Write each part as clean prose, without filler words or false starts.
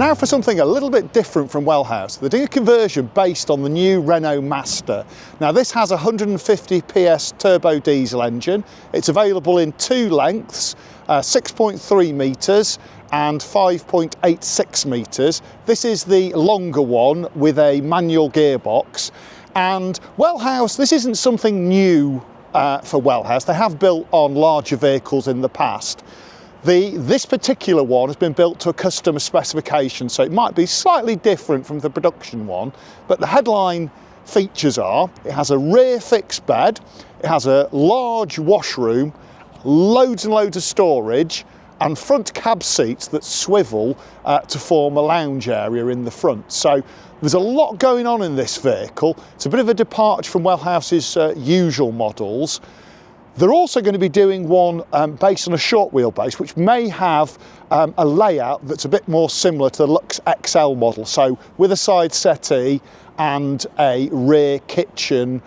Now for something a little bit different from Wellhouse. They're doing a conversion based on the new Renault Master. Now this has a 150 PS turbo diesel engine. It's available in two lengths, 6.3 metres and 5.86 metres. This is the longer one with a manual gearbox. And Wellhouse, this isn't something new for Wellhouse. They have built on larger vehicles in the past. This particular one has been built to a customer specification, so it might be slightly different from the production one, but the headline features are, it has a rear fixed bed, it has a large washroom, loads and loads of storage, and front cab seats that swivel to form a lounge area in the front. So there's a lot going on in this vehicle. It's a bit of a departure from Wellhouse's usual models. They're also going to be doing one based on a short wheelbase, which may have a layout that's a bit more similar to the Lux XL model. So with a side settee and a rear kitchen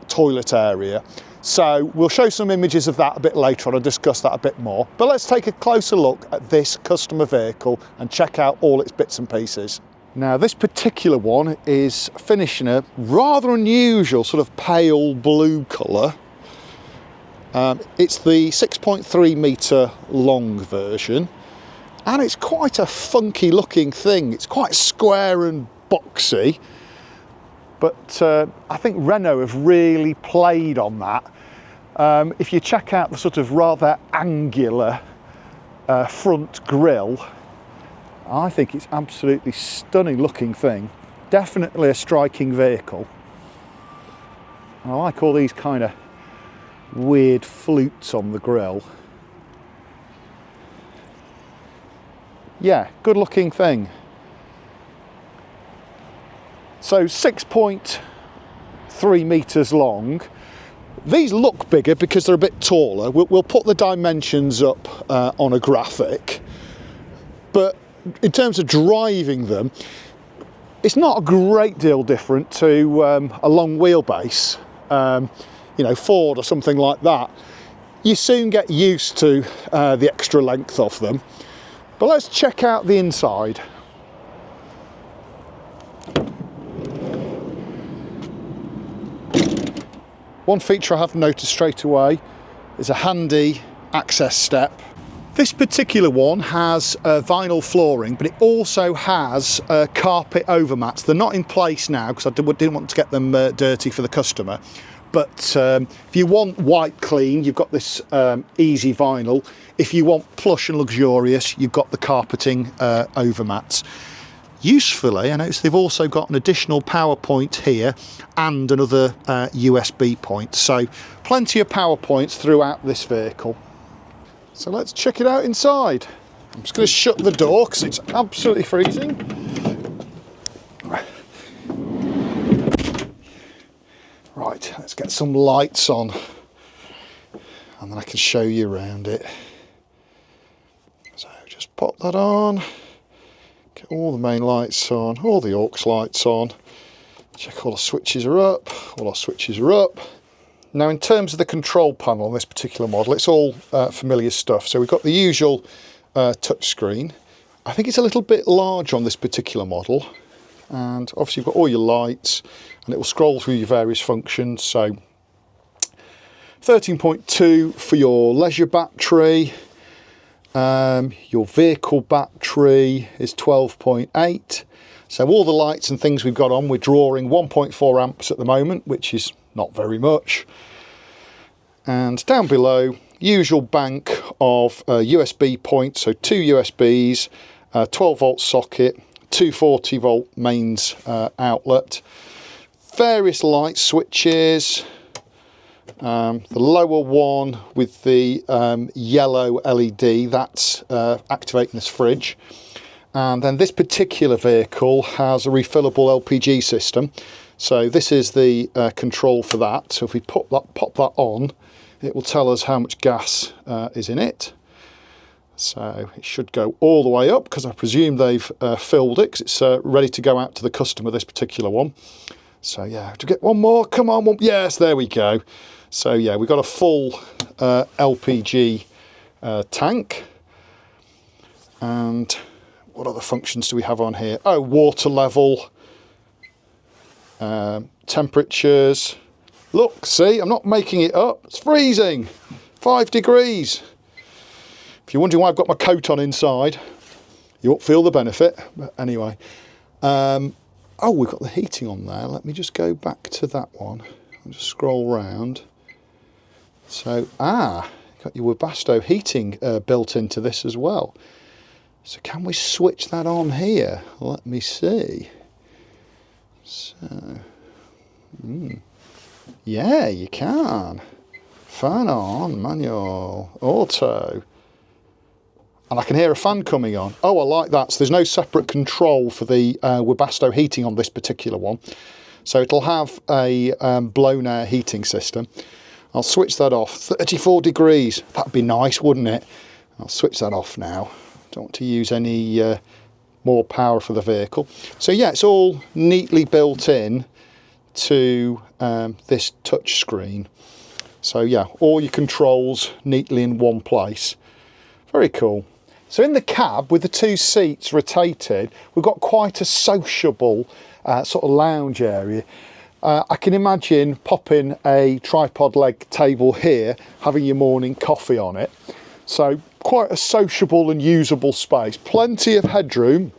toilet area. So we'll show some images of that a bit later on and discuss that a bit more. But let's take a closer look at this customer vehicle and check out all its bits and pieces. Now this particular one is finished in a rather unusual sort of pale blue colour. It's the 6.3 metre long version, and it's quite a funky looking thing. It's quite square and boxy, but I think Renault have really played on that. If you check out the sort of rather angular front grille, I think it's absolutely stunning looking thing. Definitely a striking vehicle. I like all these kind of weird flutes on the grille. Yeah, good looking thing. So 6.3 metres long. These look bigger because they're a bit taller. We'll put the dimensions up on a graphic, but in terms of driving them, it's not a great deal different to a long wheelbase. You know, Ford or something like that. You soon get used to the extra length of them. But let's check out the inside. One feature I have noticed straight away is a handy access step. This particular one has vinyl flooring, but it also has carpet overmats. They're not in place now because I didn't want to get them dirty for the customer. But if you want white clean, you've got this easy vinyl. If you want plush and luxurious, you've got the carpeting overmats. Usefully, I noticed they've also got an additional power point here and another USB point. So plenty of power points throughout this vehicle. So let's check it out inside. I'm just going to shut the door because it's absolutely freezing. Right, let's get some lights on and then I can show you around it. So just pop that on, get all the main lights on, all the aux lights on, check all the switches are up, all our switches are up. Now in terms of the control panel on this particular model, it's all familiar stuff. So we've got the usual touch screen. I think it's a little bit large on this particular model. And obviously you've got all your lights and it will scroll through your various functions. So 13.2 for your leisure battery, your vehicle battery is 12.8. So all the lights and things we've got on, we're drawing 1.4 amps at the moment, which is not very much. And down below, usual bank of USB points, so two USBs, 12 volt socket, 240 volt mains outlet, various light switches, the lower one with the yellow LED, that's activating this fridge, and then this particular vehicle has a refillable LPG system, so this is the control for that. So if we pop that on, it will tell us how much gas is in it. So it should go all the way up because I presume they've filled it because it's ready to go out to the customer, this particular one. So yeah, to get one more, come on, yes, there we go. So yeah, we've got a full LPG tank, and what other functions do we have on here? Oh, water level, temperatures. Look, see, I'm not making it up. It's freezing, 5 degrees. If you're wondering why I've got my coat on inside, you won't feel the benefit. But anyway, oh, we've got the heating on there. Let me just go back to that one. I'll just scroll round. So, got your Webasto heating built into this as well. So can we switch that on here? Let me see. So, yeah, you can. Fan on, manual, auto. And I can hear a fan coming on. Oh, I like that. So there's no separate control for the Webasto heating on this particular one. So it'll have a blown air heating system. I'll switch that off. 34 degrees. That'd be nice, wouldn't it? I'll switch that off now. Don't want to use any more power for the vehicle. So yeah, it's all neatly built in to this touch screen. So yeah, all your controls neatly in one place. Very cool. So in the cab, with the 2 seats rotated, we've got quite a sociable sort of lounge area. I can imagine popping a tripod leg table here, having your morning coffee on it. So quite a sociable and usable space. Plenty of headroom,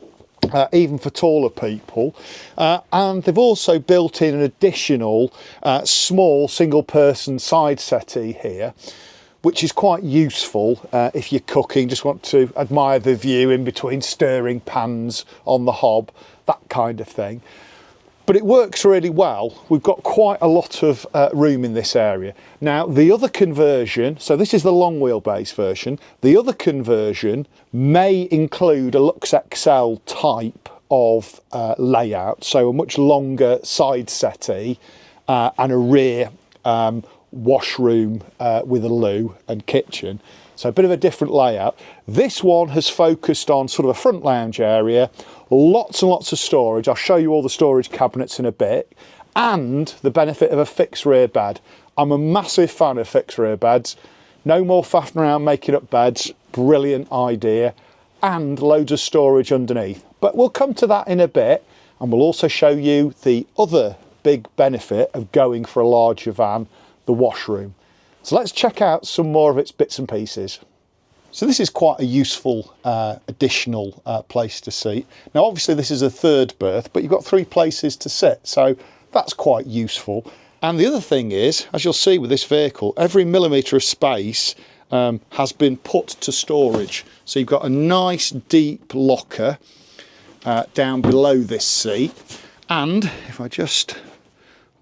even for taller people. And they've also built in an additional small single person side settee here, which is quite useful if you're cooking, just want to admire the view in between stirring pans on the hob, that kind of thing. But it works really well. We've got quite a lot of room in this area. Now, the other conversion, so this is the long wheelbase version, the other conversion may include a Lux XL type of layout, so a much longer side settee and a rear washroom with a loo and kitchen. So a bit of a different layout. This one has focused on sort of a front lounge area, lots and lots of storage. I'll show you all the storage cabinets in a bit, and the benefit of a fixed rear bed. I'm a massive fan of fixed rear beds. No more faffing around making up beds. Brilliant idea. And loads of storage underneath. But we'll come to that in a bit, and we'll also show you the other big benefit of going for a larger van, the washroom. So let's check out some more of its bits and pieces. So this is quite a useful additional place to seat. Now obviously this is a third berth, but you've got 3 places to sit, so that's quite useful. And the other thing is, as you'll see with this vehicle, every millimetre of space has been put to storage. So you've got a nice deep locker down below this seat, and if I just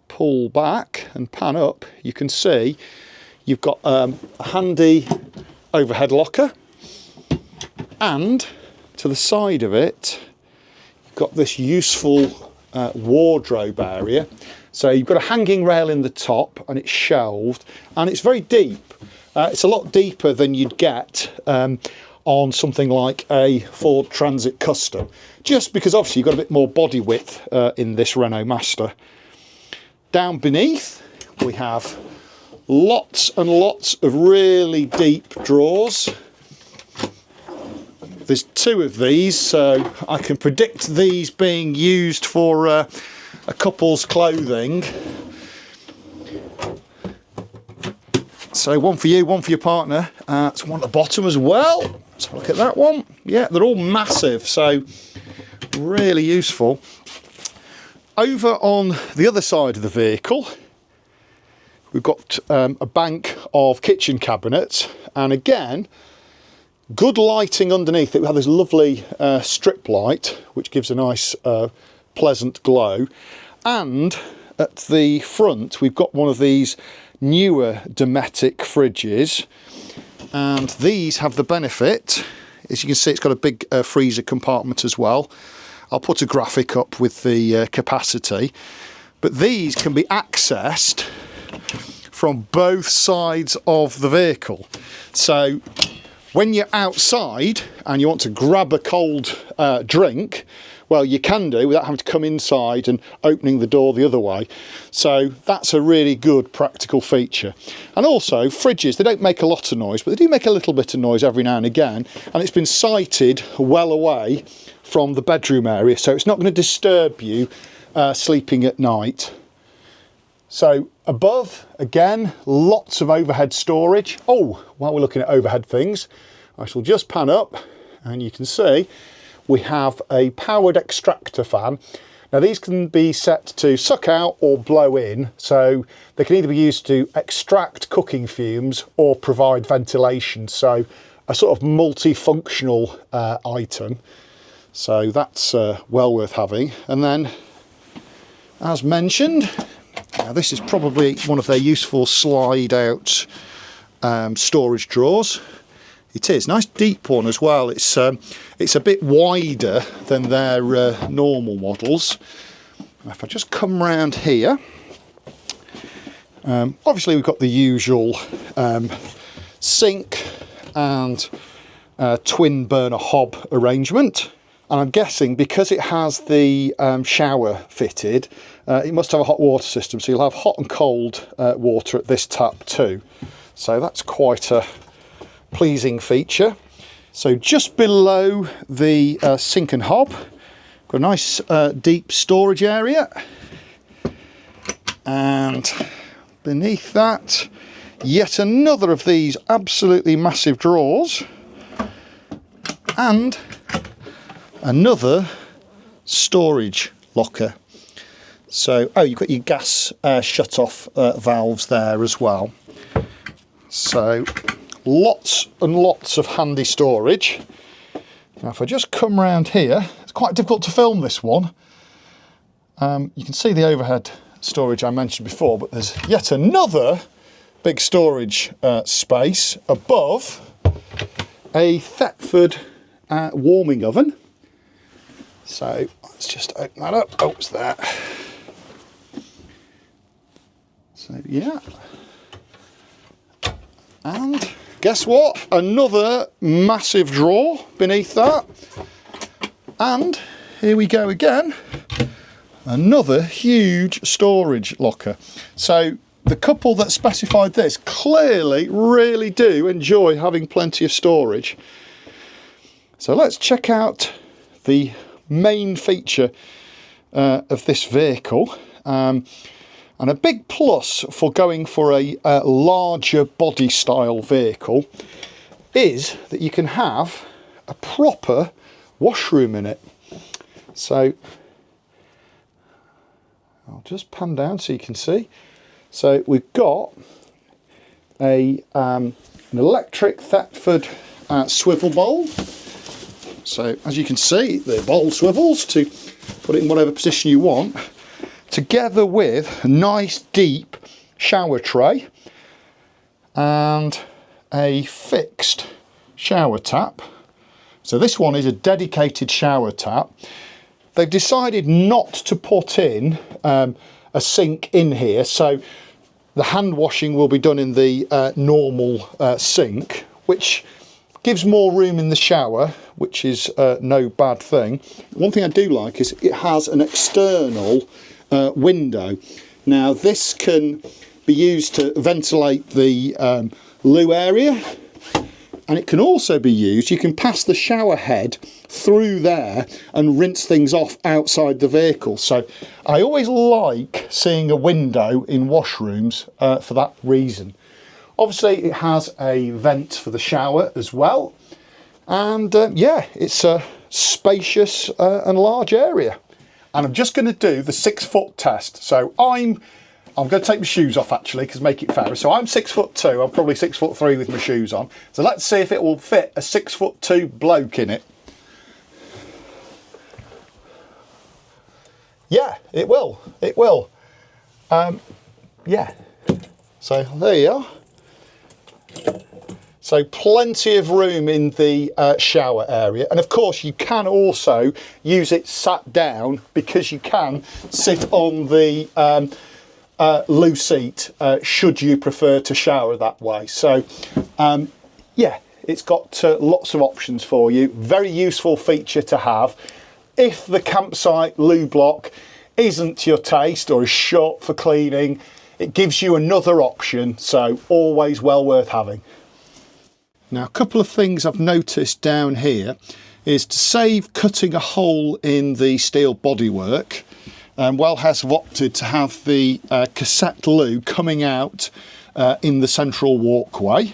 pull back and pan up, you can see you've got a handy overhead locker, and to the side of it you've got this useful wardrobe area. So you've got a hanging rail in the top, and it's shelved, and it's very deep. It's a lot deeper than you'd get on something like a Ford Transit Custom, just because obviously you've got a bit more body width in this Renault Master. Down beneath we have lots and lots of really deep drawers. There's 2 of these, so I can predict these being used for a couple's clothing. So one for you, one for your partner. It's one at the bottom as well. Let's have a look at that one. Yeah, they're all massive, so really useful. Over on the other side of the vehicle, we've got a bank of kitchen cabinets, and again, good lighting underneath it. We have this lovely strip light, which gives a nice pleasant glow. And at the front, we've got one of these newer Dometic fridges, and these have the benefit, as you can see, it's got a big freezer compartment as well. I'll put a graphic up with the capacity, but these can be accessed from both sides of the vehicle. So when you're outside and you want to grab a cold drink, Well, you can do without having to come inside and opening the door the other way. So that's a really good practical feature. And also fridges, they don't make a lot of noise, but they do make a little bit of noise every now and again, and it's been sited well away from the bedroom area, so it's not going to disturb you sleeping at night. So above, again, lots of overhead storage. Oh, while we're looking at overhead things, I shall just pan up and you can see we have a powered extractor fan. Now these can be set to suck out or blow in, so they can either be used to extract cooking fumes or provide ventilation, so a sort of multifunctional item. So that's well worth having. And then, as mentioned, now this is probably one of their useful slide out storage drawers. It is nice deep one as well. It's a bit wider than their normal models. If I just come round here, obviously we've got the usual sink and twin burner hob arrangement. And I'm guessing because it has the shower fitted, it must have a hot water system, so you'll have hot and cold water at this tap too. So that's quite a pleasing feature. So just below the sink and hob, got a nice deep storage area, and beneath that yet another of these absolutely massive drawers, and another storage locker. So, oh, you've got your gas shut-off valves there as well. So, lots and lots of handy storage. Now, if I just come round here, it's quite difficult to film this one. You can see the overhead storage I mentioned before, but there's yet another big storage space above a Thetford warming oven. So let's just open that up. Oh, it's there. So yeah. And guess what? Another massive drawer beneath that. And here we go again. Another huge storage locker. So the couple that specified this clearly really do enjoy having plenty of storage. So let's check out the main feature of this vehicle, and a big plus for going for a larger body style vehicle is that you can have a proper washroom in it. So I'll just pan down so you can see. So we've got an electric Thetford swivel bowl. So as you can see, the bowl swivels to put it in whatever position you want, together with a nice deep shower tray and a fixed shower tap. So this one is a dedicated shower tap. They've decided not to put in a sink in here, so the hand washing will be done in the normal sink, which gives more room in the shower, which is no bad thing. One thing I do like is it has an external window. Now this can be used to ventilate the loo area, and it can also be used, you can pass the shower head through there and rinse things off outside the vehicle. So I always like seeing a window in washrooms for that reason. Obviously it has a vent for the shower as well, and yeah, it's a spacious and large area. And I'm just going to do the 6 foot test. So I'm going to take my shoes off actually, because make it fairer. So I'm 6'2", I'm probably 6'3" with my shoes on. So let's see if it will fit a 6'2" bloke in it. Yeah, it will. It will. Yeah. So there you are. So plenty of room in the shower area, and of course you can also use it sat down, because you can sit on the loo seat should you prefer to shower that way. So yeah, it's got lots of options for you. Very useful feature to have. if the campsite loo block isn't your taste or is short for cleaning, it gives you another option, so always well worth having. Now, a couple of things I've noticed down here is to save cutting a hole in the steel bodywork, Wellhouse have opted to have the cassette loo coming out in the central walkway.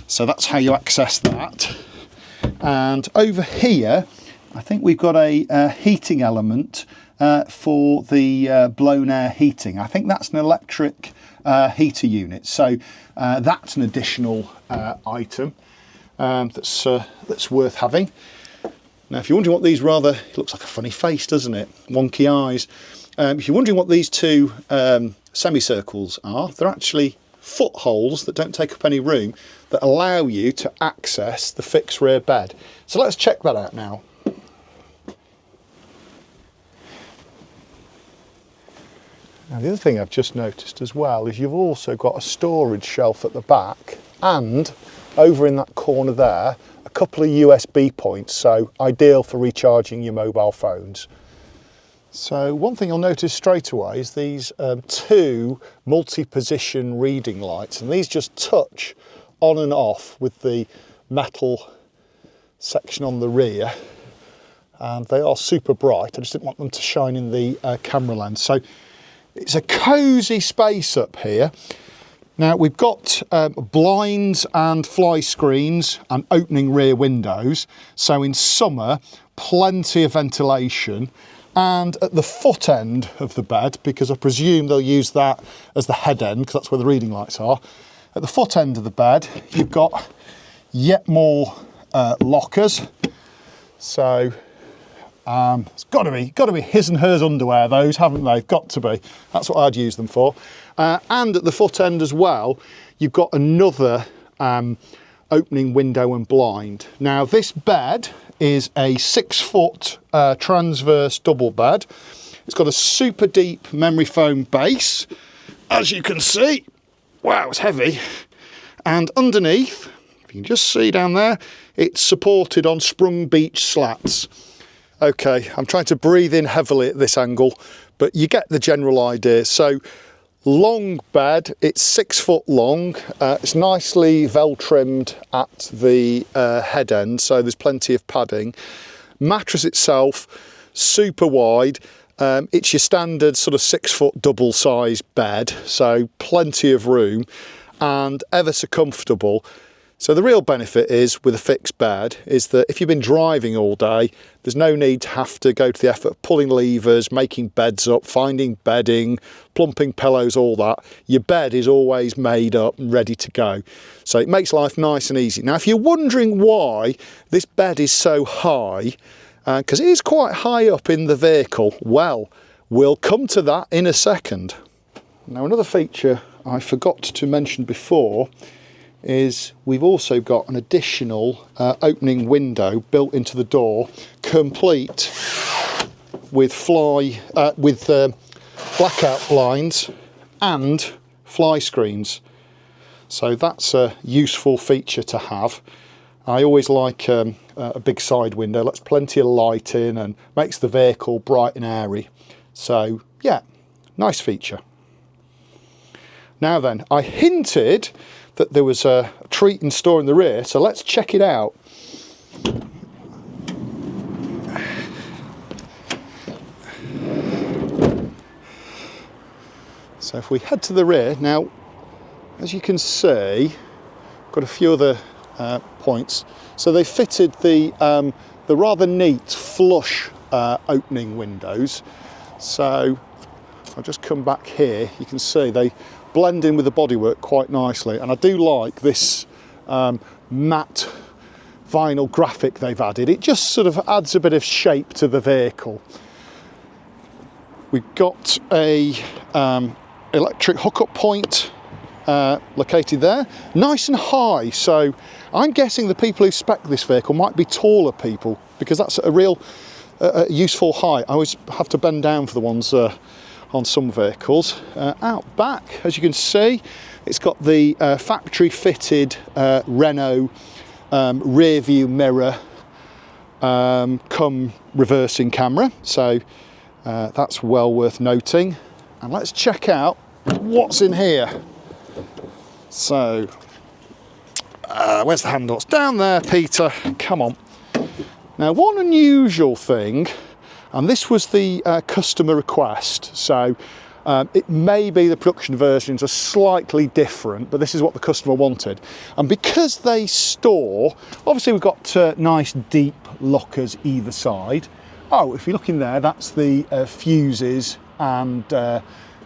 So that's how you access that. And over here, I think we've got a heating element for the blown air heating. I think that's an electric heater unit. So that's an additional item that's worth having. Now, if you're wondering what these it looks like a funny face, doesn't it? Wonky eyes. If you're wondering what these two semicircles are, they're actually footholes that don't take up any room that allow you to access the fixed rear bed. So let's check that out now. Now, the other thing I've just noticed as well is you've also got a storage shelf at the back, and over in that corner there, a couple of USB points, so ideal for recharging your mobile phones. So one thing you'll notice straight away is these two multi-position reading lights, and these just touch on and off with the metal section on the rear, and they are super bright. I just didn't want them to shine in the camera lens. So it's a cosy space up here. Now, we've got blinds and fly screens and opening rear windows. So in summer, plenty of ventilation. And at the foot end of the bed, because I presume they'll use that as the head end, because that's where the reading lights are. At the foot end of the bed, you've got yet more lockers. So it's got to be his and hers underwear, those, haven't they? Got to be. That's what I'd use them for. And at the foot end as well, you've got another opening window and blind. Now, this bed is a 6-foot transverse double bed. It's got a super deep memory foam base, as you can see. Wow, it's heavy. And underneath, if you can just see down there, it's supported on sprung beech slats. Okay, I'm trying to breathe in heavily at this angle, but you get the general idea. So, long bed, it's 6 foot long. It's nicely vel trimmed at the head end, so there's plenty of padding. Mattress itself, super wide. It's your standard sort of 6 foot double size bed, so plenty of room and ever so comfortable. So the real benefit is with a fixed bed is that if you've been driving all day, there's no need to have to go to the effort of pulling levers, making beds up, finding bedding, plumping pillows, all that. Your bed is always made up and ready to go. So it makes life nice and easy. Now, if you're wondering why this bed is so high, because it is quite high up in the vehicle, well, we'll come to that in a second. Now, another feature I forgot to mention before is we've also got an additional opening window built into the door, complete with blackout blinds and fly screens. So that's a useful feature to have. I always like a big side window, lets plenty of light in and makes the vehicle bright and airy. So yeah, nice feature. Now then, I hinted that there was a treat in store in the rear, so let's check it out. So if we head to the rear, now, as you can see, got a few other points. So they fitted the rather neat flush opening windows. So I'll just come back here, you can see they blend in with the bodywork quite nicely, and I do like this matte vinyl graphic they've added. It just sort of adds a bit of shape to the vehicle. We've got a electric hookup point located there, nice and high, so I'm guessing the people who spec this vehicle might be taller people, because that's a real useful height. I always have to bend down for the ones on some vehicles. Out back, as you can see, it's got the factory fitted Renault rear view mirror come reversing camera, so that's well worth noting. And let's check out what's in here. So where's the handle? It's down there, Peter, come on. Now, one unusual thing, and this was the customer request, so it may be the production versions are slightly different, but this is what the customer wanted. And because they store, obviously we've got nice deep lockers either side. Oh, if you look in there, that's the fuses and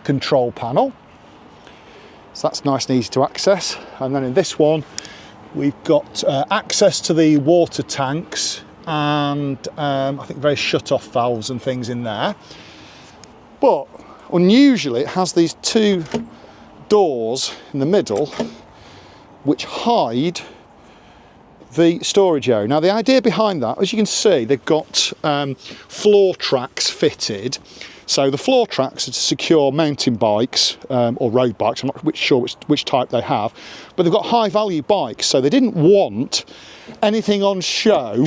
control panel. So that's nice and easy to access. And then in this one, we've got access to the water tanks and I think various shut-off valves and things in there. But unusually, it has these two doors in the middle which hide the storage area. Now, the idea behind that, as you can see, they've got floor tracks fitted. So the floor tracks are to secure mountain bikes or road bikes. I'm not sure which type they have, but they've got high value bikes. So they didn't want anything on show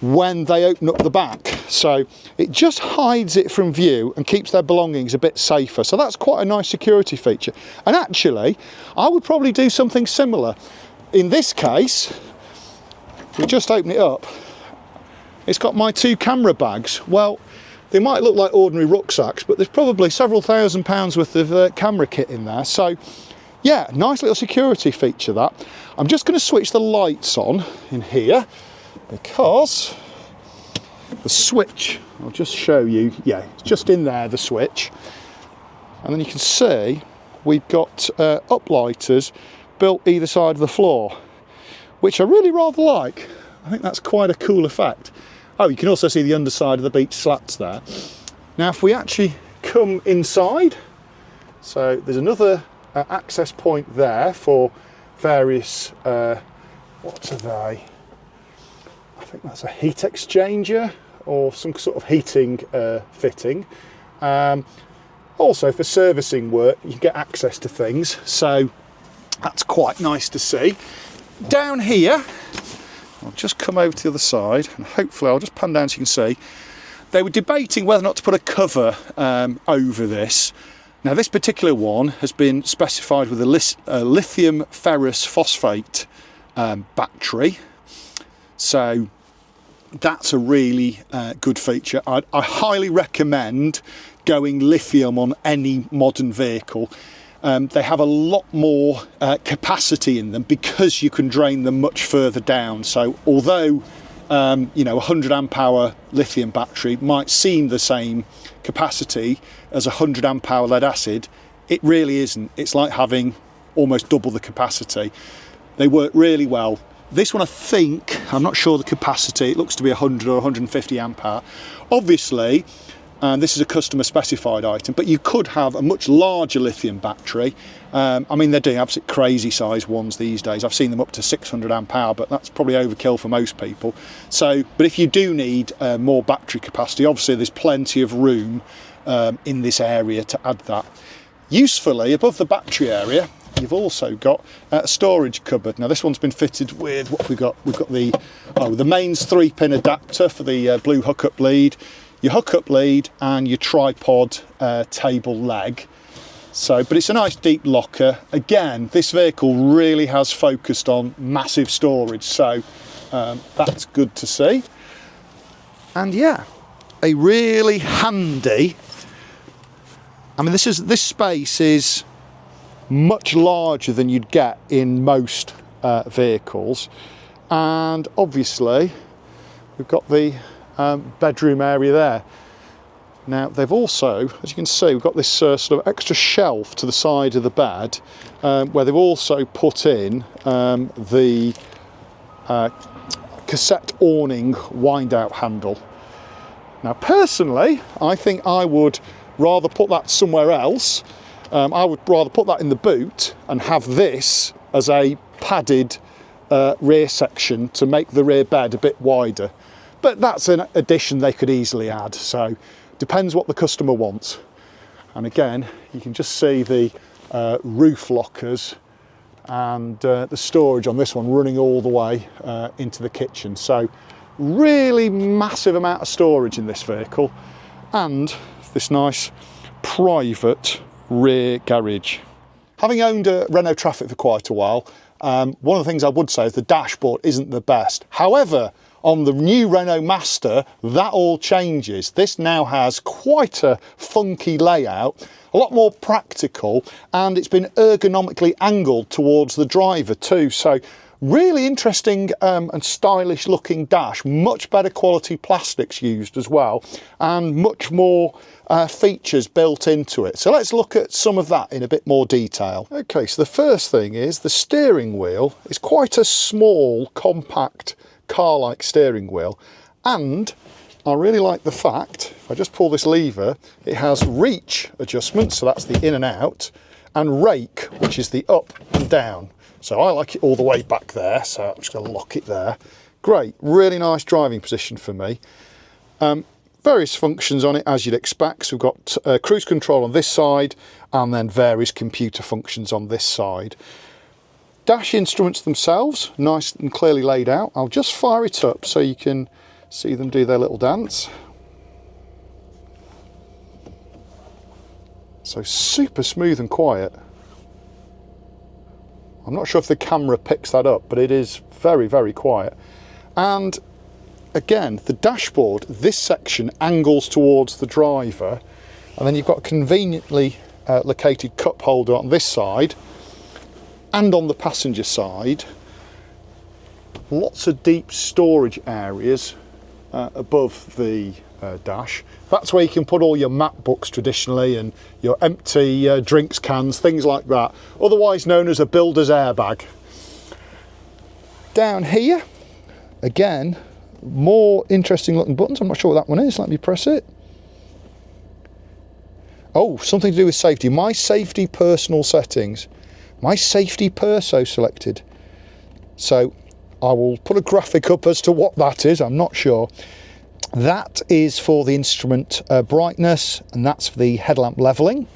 when they open up the back. So it just hides it from view and keeps their belongings a bit safer. So that's quite a nice security feature. And actually, I would probably do something similar. In this case, we just open it up. It's got my two camera bags. Well, they might look like ordinary rucksacks, but there's probably several £1000s worth of camera kit in there. So yeah, nice little security feature that. I'm just going to switch the lights on in here because the switch, I'll just show you, yeah, it's just in there, the switch. And then you can see we've got uplighters built either side of the floor, which I really rather like. I think that's quite a cool effect. Oh, you can also see the underside of the beach slats there. Now, if we actually come inside, so there's another access point there for various, what are they? I think that's a heat exchanger or some sort of heating fitting. Also for servicing work, you can get access to things, so that's quite nice to see. Down here, I'll just come over to the other side and hopefully I'll just pan down so you can see. They were debating whether or not to put a cover over this. Now, this particular one has been specified with a lithium ferrous phosphate battery. So that's a really good feature. I highly recommend going lithium on any modern vehicle. They have a lot more capacity in them because you can drain them much further down. So although you know, a 100 amp hour lithium battery might seem the same capacity as a 100 amp hour lead acid, it really isn't. It's like having almost double the capacity. They work really well. This one, I think, I'm not sure the capacity, it looks to be 100 or 150 amp hour. Obviously, this is a customer specified item, but you could have a much larger lithium battery. I mean, they're doing absolute crazy size ones these days. I've seen them up to 600 amp hour, but that's probably overkill for most people. So, but if you do need more battery capacity, obviously there's plenty of room in this area to add that. Usefully, above the battery area, you've also got a storage cupboard. Now, this one's been fitted with what we've got. We've got the mains 3-pin adapter for the blue hookup lead, your hookup lead and your tripod table leg. So, but it's a nice deep locker. Again, this vehicle really has focused on massive storage, so that's good to see. And yeah, a really handy, I mean, this space is much larger than you'd get in most vehicles, and obviously we've got the bedroom area there. Now, they've also, as you can see, we've got this sort of extra shelf to the side of the bed where they've also put in the cassette awning wind out handle. Now, personally, I think I would rather put that somewhere else. I would rather put that in the boot and have this as a padded rear section to make the rear bed a bit wider. But that's an addition they could easily add, so depends what the customer wants. And again, you can just see the roof lockers and the storage on this one running all the way into the kitchen. So Really massive amount of storage in this vehicle, and this nice private rear garage. Having owned a Renault Traffic for quite a while, one of the things I would say is the dashboard isn't the best. However, on the new Renault Master, that all changes. This now has quite a funky layout, a lot more practical, and it's been ergonomically angled towards the driver too. So really interesting and stylish looking dash, much better quality plastics used as well, and much more features built into it. So let's look at some of that in a bit more detail. Okay, so the first thing is the steering wheel is quite a small, compact, car-like steering wheel, and I really like the fact, if I just pull this lever, it has reach adjustment, so that's the in and out, and rake, which is the up and down. So I like it all the way back there, so I'm just going to lock it there. Great, really nice driving position for me. Various functions on it as you'd expect. So we've got cruise control on this side, and then various computer functions on this side. Dash instruments themselves, nice and clearly laid out. I'll just fire it up so you can see them do their little dance. So super smooth and quiet. I'm not sure if the camera picks that up, but it is very, very quiet. And again, the dashboard, this section angles towards the driver, and then you've got a conveniently located cup holder on this side and on the passenger side. Lots of deep storage areas above the dash. That's where you can put all your map books traditionally, and your empty drinks cans, things like that, otherwise known as a builder's airbag. Down here, again, more interesting looking buttons. I'm not sure what that one is. Let me press it. Oh, something to do with safety. My safety personal settings. My safety perso selected. So I will put a graphic up as to what that is. I'm not sure. That is for the instrument brightness, and that's for the headlamp levelling.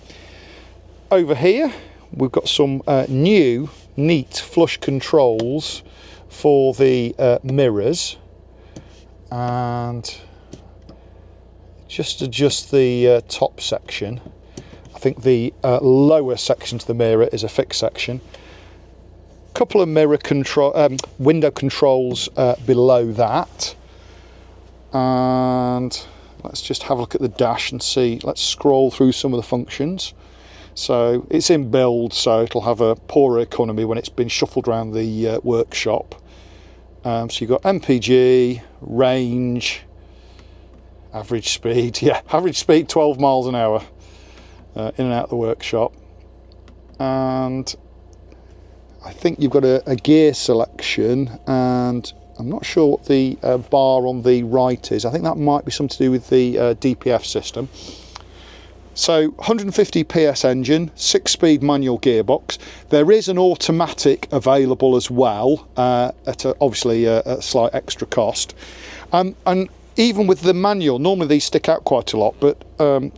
Over here, we've got some new, neat flush controls for the mirrors, and just adjust the top section. I think the lower section to the mirror is a fixed section. Couple of mirror control, window controls below that. And let's just have a look at the dash and see. Let's scroll through some of the functions. So it's in build, so it'll have a poorer economy when it's been shuffled around the workshop. So you've got MPG, range, average speed. Yeah, average speed 12 miles an hour in and out of the workshop. And I think you've got a gear selection, and I'm not sure what the bar on the right is. I think that might be something to do with the DPF system. So 150 PS engine, 6-speed manual gearbox. There is an automatic available as well, at obviously a slight extra cost. And even with the manual, normally these stick out quite a lot, but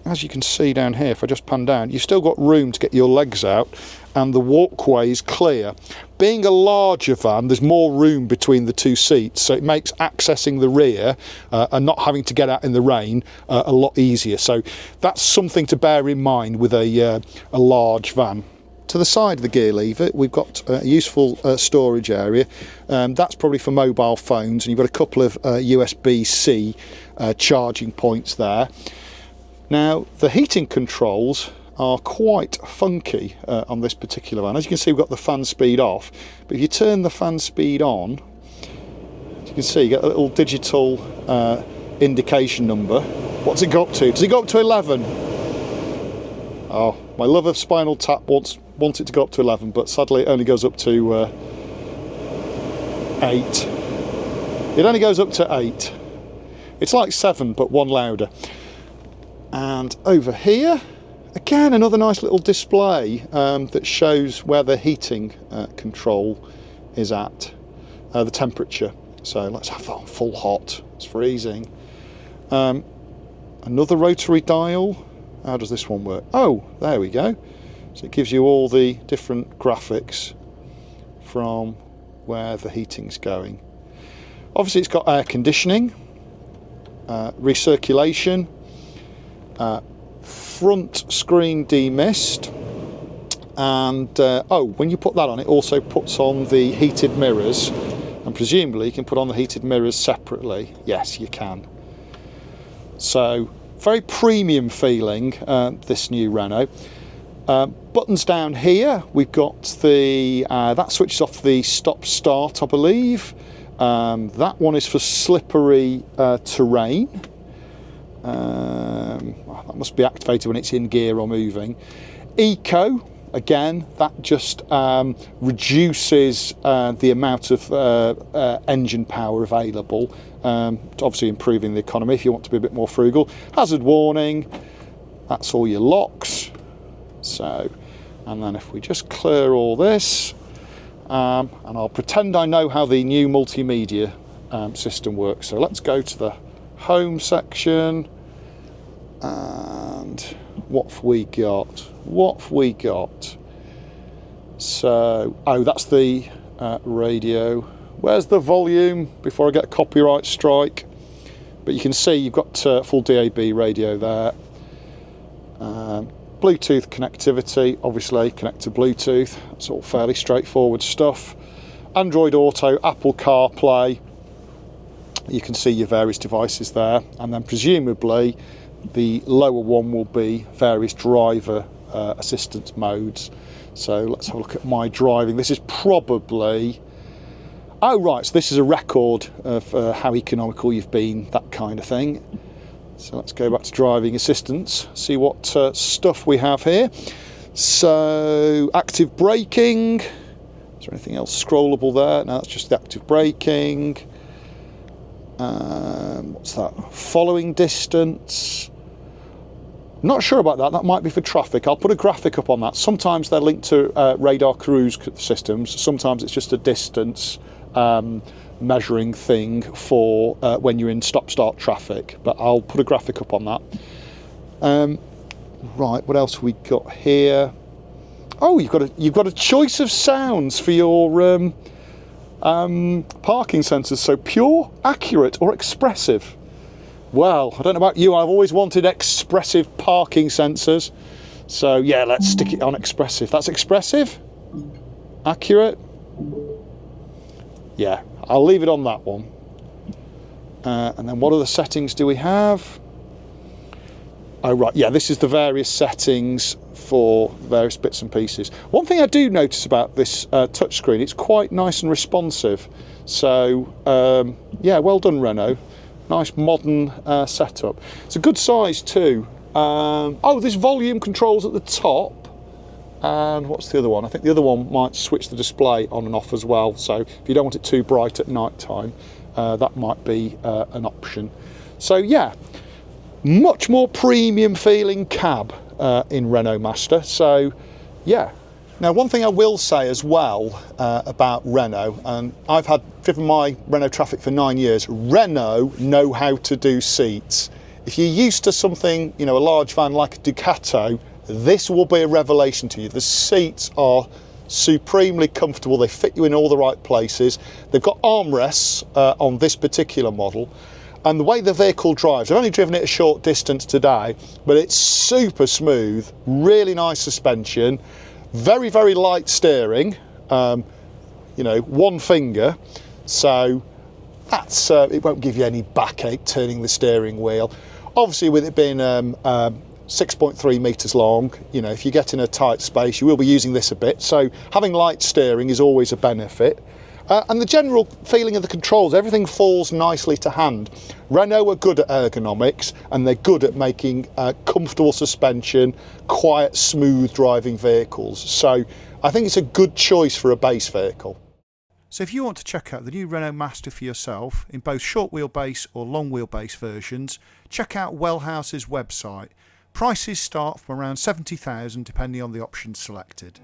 as you can see down here, if I just pan down, you've still got room to get your legs out, and the walkway is clear. Being a larger van, there's more room between the two seats, so it makes accessing the rear and not having to get out in the rain a lot easier. So that's something to bear in mind with a large van. To the side of the gear lever, we've got a useful storage area. That's probably for mobile phones, and you've got a couple of USB-C charging points there. Now, the heating controls are quite funky on this particular van. As you can see, we've got the fan speed off, but if you turn the fan speed on, as you can see, you get a little digital indication number. What's it go up to? Does it go up to 11? Oh, my love of Spinal Tap wants it to go up to 11, but sadly it only goes up to 8. It only goes up to 8. It's like 7, but one louder. And over here, again, another nice little display that shows where the heating control is at, the temperature. So let's have that on full hot. It's freezing. Another rotary dial. How does this one work? Oh, there we go. So it gives you all the different graphics from where the heating's going. Obviously it's got air conditioning, recirculation, front screen demist, and when you put that on, it also puts on the heated mirrors, and presumably you can put on the heated mirrors separately. Yes, you can. So very premium feeling, this new Renault. Buttons down here, we've got the that switches off the stop start, I believe. That one is for slippery terrain. That must be activated when it's in gear or moving. Eco, again, that just reduces the amount of engine power available, obviously improving the economy if you want to be a bit more frugal. Hazard warning, that's all your locks. So, and then if we just clear all this, and I'll pretend I know how the new multimedia system works. So let's go to the home section, and what have we got? What have we got? So, oh, that's the radio. Where's the volume before I get a copyright strike? But you can see you've got full DAB radio there. Bluetooth connectivity, obviously connect to Bluetooth. That's all fairly straightforward stuff. Android Auto, Apple CarPlay. You can see your various devices there, and then presumably the lower one will be various driver assistance modes. So let's have a look at my driving. This is probably, oh right, so this is a record of how economical you've been, that kind of thing. So let's go back to driving assistance, see what stuff we have here. So active braking, is there anything else scrollable there? No, that's just the active braking. What's that? Following distance. Not sure about that, that might be for traffic. I'll put a graphic up on that. Sometimes they're linked to radar cruise systems, sometimes it's just a distance measuring thing for when you're in stop-start traffic, but I'll put a graphic up on that. Right, what else have we got here? Oh, you've got a choice of sounds for your parking sensors. So pure, accurate, or expressive. Well, I don't know about you, I've always wanted expressive parking sensors. So yeah, let's stick it on expressive. That's expressive, accurate. Yeah, I'll leave it on that one. And then what other settings do we have? Oh right, yeah, this is the various settings for various bits and pieces. One thing I do notice about this touchscreen, it's quite nice and responsive. So yeah, well done Renault. Nice modern setup. It's a good size too. Oh, there's volume controls at the top. And what's the other one? I think the other one might switch the display on and off as well. So if you don't want it too bright at night time, that might be an option. So yeah, much more premium feeling cab in Renault Master. So yeah. Now one thing I will say as well about Renault, and I've driven my Renault Traffic for 9 years, Renault know how to do seats. If you're used to something, you know, a large van like a Ducato, this will be a revelation to you. The seats are supremely comfortable, they fit you in all the right places. They've got armrests on this particular model, and the way the vehicle drives, I've only driven it a short distance today, but it's super smooth, really nice suspension, very, very light steering, you know, one finger, so that's it won't give you any backache turning the steering wheel. Obviously with it being 6.3 metres long, you know, if you get in a tight space you will be using this a bit, so having light steering is always a benefit. And the general feeling of the controls, everything falls nicely to hand. Renault are good at ergonomics, and they're good at making comfortable suspension, quiet, smooth driving vehicles. So I think it's a good choice for a base vehicle. So if you want to check out the new Renault Master for yourself, in both short wheelbase or long wheelbase versions, check out Wellhouse's website. Prices start from around 70,000 depending on the options selected.